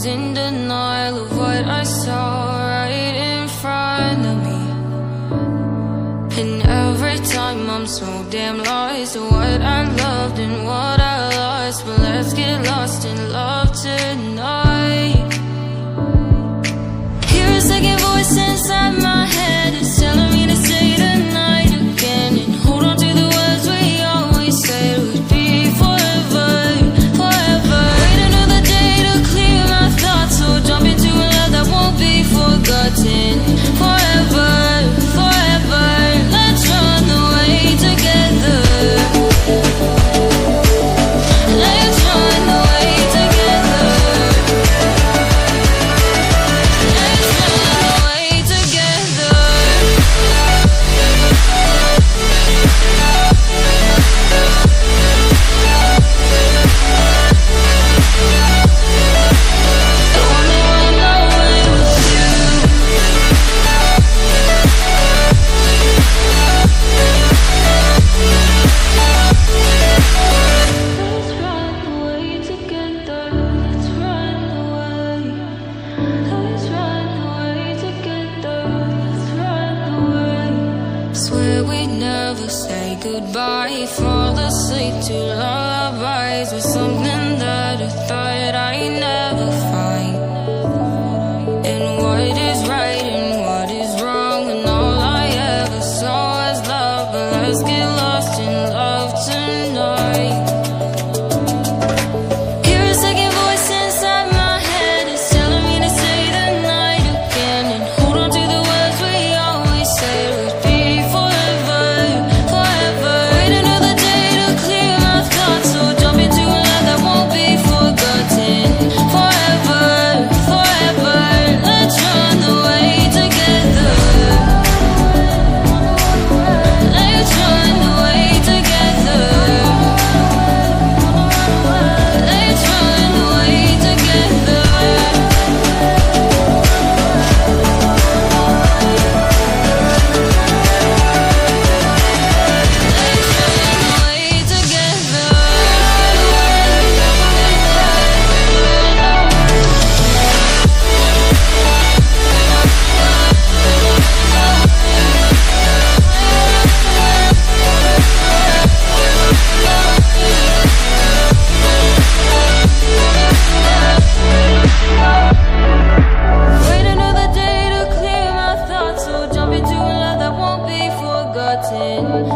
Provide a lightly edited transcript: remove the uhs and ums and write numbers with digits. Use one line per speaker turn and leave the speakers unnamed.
in denial of what I saw right in front of me. And every time I'm so damn lost to what I loved and what I lost. But let's get lost in love tonight. Hear a second voice inside my head, it's telling me to stay tonight again, and hold on to the words we always said would be forever, forever. Wait another day to clear my thoughts, so jump into a love that won't be forgotten. Forever, forever, let's run away together. Let's run away together. Let's run away together. I wanna run away with you. Let's run away together. Let's run away. Let's run away together. Let's run away. Swear we'd never say goodbye. Fall asleep to lullabies with something that I thought I'd never find. And what is right and what is wrong, and all I ever saw was love. But let's get lost in love tonight. Hear a second voice inside my head, it's telling me to stay the night again, and hold on to the words we always said would be forever, forever. Wait another day to clear my thoughts, so jump into a love that won't be forgotten. Forever, forever, let's run away together. Let's run away together. Let's run away together. Let's run away together. Wait another day to clear my thoughts, so jump into a love that won't be forgotten.